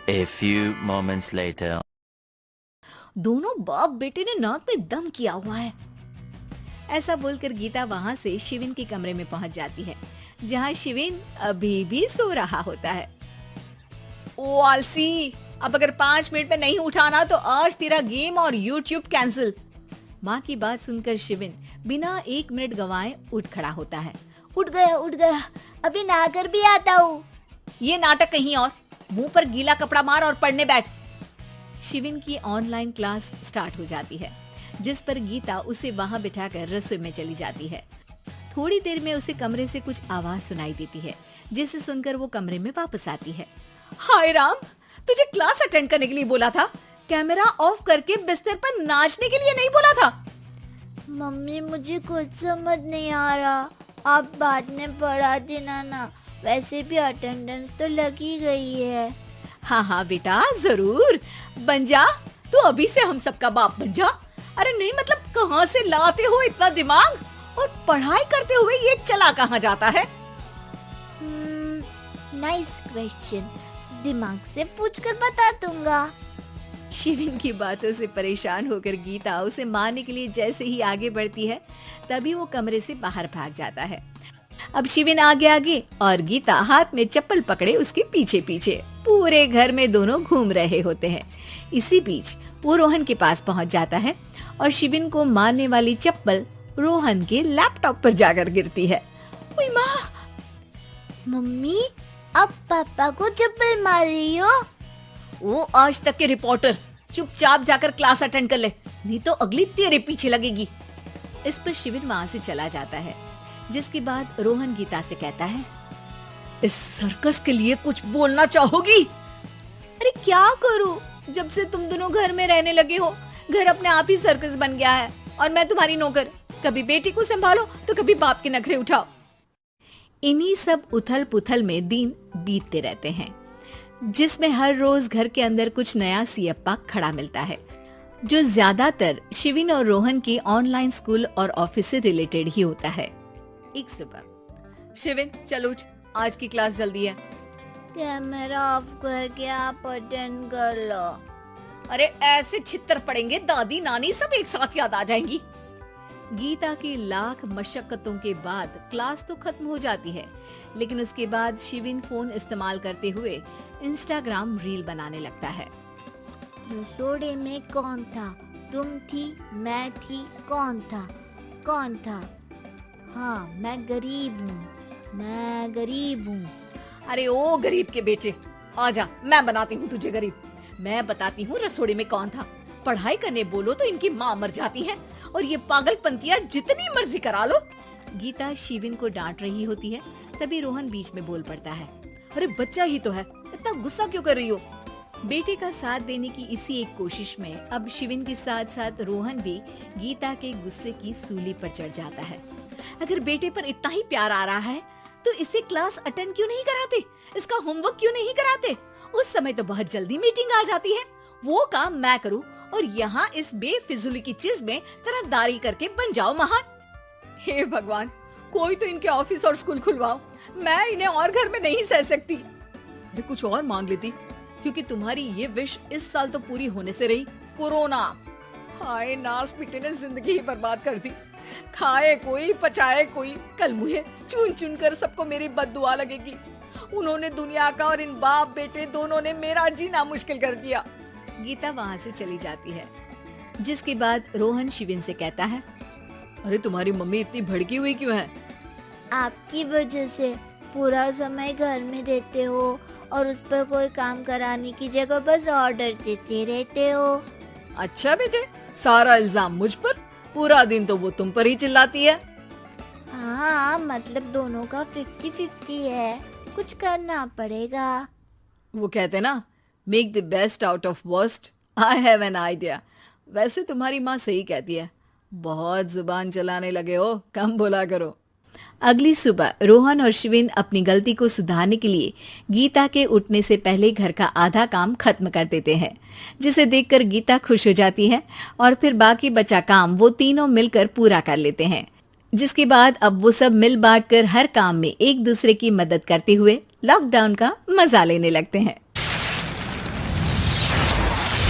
A few moments later. दोनों बाप बेटे ने नाक में दम किया हुआ है। ऐसा बोलकर गीता वहाँ से शिविन के कमरे में पहुँच जाती है, जहाँ शिविन अभी भी सो रहा होता है। ओ आलसी, अब अगर 5 मिनट में नहीं उठाना तो आज तेरा गेम और YouTube कैंसिल। माँ की बात सुनकर शिविन बिना 1 मिनट गंवाए उठ खड़ा होता है। उठ गया, अभी नहाकर भी आता हूँ। ये नाटक कहीं और, मुंह पर गीला कपड़ा मार और पढ़ने बैठ। शिविन की ऑनलाइन क्लास स्टार्ट हो जाती है, जिस पर गीता उसे वहां बिठाकर रसोई में चली जाती है। थोड़ी देर में उसे कमरे से कुछ आवाज सुनाई देती है, जिसे सुनकर वो कमरे में वापस आती है। हाय राम, तुझे क्लास अटेंड करने के लिए बोला था, कैमरा ऑफ करके बिस्तर पर नाचने के लिए नहीं बोला था। मम्मी मुझे कुछ समझ नहीं आ रहा, आप बाद में पढ़ा देना ना, वैसे भी अटेंडेंस तो लगी गई है। हाँ बेटा, जरूर बन जा, तू अभी से हम सबका बाप बन जा। अरे नहीं मतलब कहाँ से लाते हो इतना दिमाग, और पढ़ाई करते हुए ये चला कहाँ जाता है? नाइस क्वेश्चन, दिमाग से पूछकर बता दूंगा। शिविन की बातों से परेशान होकर गीता उसे मारने के लिए जैसे ही आगे बढ़ती है, तभी वो कमरे से बाहर भाग जाता है। अब शिविन आगे आगे और गीता हाथ में चप्पल पकड़े उसके पीछे पीछे पूरे घर में दोनों घूम रहे होते हैं। इसी बीच वो रोहन के पास पहुंच जाता है और शिविन को मारने वाली चप्पल रोहन के लैपटॉप पर जाकर गिरती है। ओए माँ! मम्मी, अब पापा को चप्पल मार रही हो? वो आज तक के रिपोर्टर, चुपचाप जाकर क्लास अटेंड कर ले, नहीं तो अगली तेरे पीछे लगेगी। इस पर शिविन वहाँ से चला जाता है, जिसके बाद रोहन गीता से कहता है, इस सर्कस के लिए कुछ बोलना चाहोगी? अरे क्या करूं, जब से तुम दोनों घर में रहने लगे हो, घर अपने आप ही सर्कस बन गया है और मैं तुम्हारी नौकर, कभी बेटी को संभालो तो कभी बाप के नखरे उठाओ। इन्हीं सब उथल पुथल में दिन बीतते रहते हैं, जिसमें हर रोज घर के अंदर कुछ नया सियप्पा खड़ा मिलता है, जो ज्यादातर शिविन और रोहन के ऑनलाइन स्कूल और ऑफिस से रिलेटेड ही होता है। एक सुबह, शिविन चल उठ, आज की क्लास जल्दी है। कैमरा ऑफ करके आप अटेंड कर लो। अरे ऐसे छित्तर पड़ेंगे, दादी नानी सब एक साथ याद आ जाएंगी। गीता की लाख मशक्कतों के बाद क्लास तो खत्म हो जाती है, लेकिन उसके बाद शिविन फोन इस्तेमाल करते हुए इंस्टाग्राम रील बनाने लगता है। रसोड़े में कौन था? तुम थी, मैं थी, कौन था? हाँ, मैं गरीब हूँ। अरे ओ गरीब के बेटे, आजा, मैं बनाती हूँ तुझे गरीब। मैं बताती हूँ रसोड़े में कौन था। पढ़ाई करने बोलो तो इनकी माँ मर जाती है, और ये पागलपंतियाँ जितनी मर्जी करा लो। गीता शिविन को डांट रही होती है, तभी रोहन बीच में बोल पड़ता है, अरे बच्चा ही तो है, इतना गुस्सा क्यों कर रही हो? बेटे का साथ देने की इसी एक कोशिश में अब शिविन के साथ साथ रोहन भी गीता के गुस्से की सूली पर चढ़ जाता है। अगर बेटे पर इतना ही प्यार आ रहा है तो इसे क्लास अटेंड क्यों नहीं कराते, इसका होमवर्क क्यों नहीं कराते? उस समय तो बहुत जल्दी मीटिंग आ जाती है, वो काम मैं करूं और यहाँ इस बेफिजूली की चीज में तरफदारी करके बन जाओ महान। हे भगवान, कोई तो इनके ऑफिस और स्कूल खुलवाओ, मैं इन्हें और घर में नहीं सह सकती। मैं कुछ और मांग लेती, क्योंकि तुम्हारी ये विश इस साल तो पूरी होने से रही, कोरोना। हाय नास बेटे ने जिंदगी ही बर्बाद कर दी। खाए कोई पचाए कोई, कल मुझे चुन चुन कर सबको मेरी बद्दुआ लगेगी। उन्होंने दुनिया का और इन बाप बेटे दोनों ने मेरा जीना मुश्किल कर दिया। गीता वहाँ से चली जाती है, जिसके बाद रोहन शिविन से कहता है, अरे तुम्हारी मम्मी इतनी भड़की हुई क्यों है? आपकी वजह से पूरा समय घर में रहते हो और उस पर कोई काम कराने की जगह बस ऑर्डर देते रहते हो। अच्छा बेटे, सारा इल्जाम मुझ पर? पूरा दिन तो वो तुम पर ही चिल्लाती है। हाँ, मतलब दोनों का 50-50 है, कुछ करना पड़ेगा। वो कहते ना, make the best out of worst. I have an idea. वैसे तुम्हारी माँ सही कहती है, बहुत जुबान चलाने लगे हो, कम बोला करो। अगली सुबह रोहन और शिविन अपनी गलती को सुधारने के लिए गीता के उठने से पहले घर का आधा काम खत्म कर देते हैं, जिसे देखकर गीता खुश हो जाती है और फिर बाकी बचा काम वो तीनों मिलकर पूरा कर लेते हैं, जिसके बाद अब वो सब मिल बांट कर हर काम में एक दूसरे की मदद करते हुए लॉकडाउन का मजा लेने लगते हैं।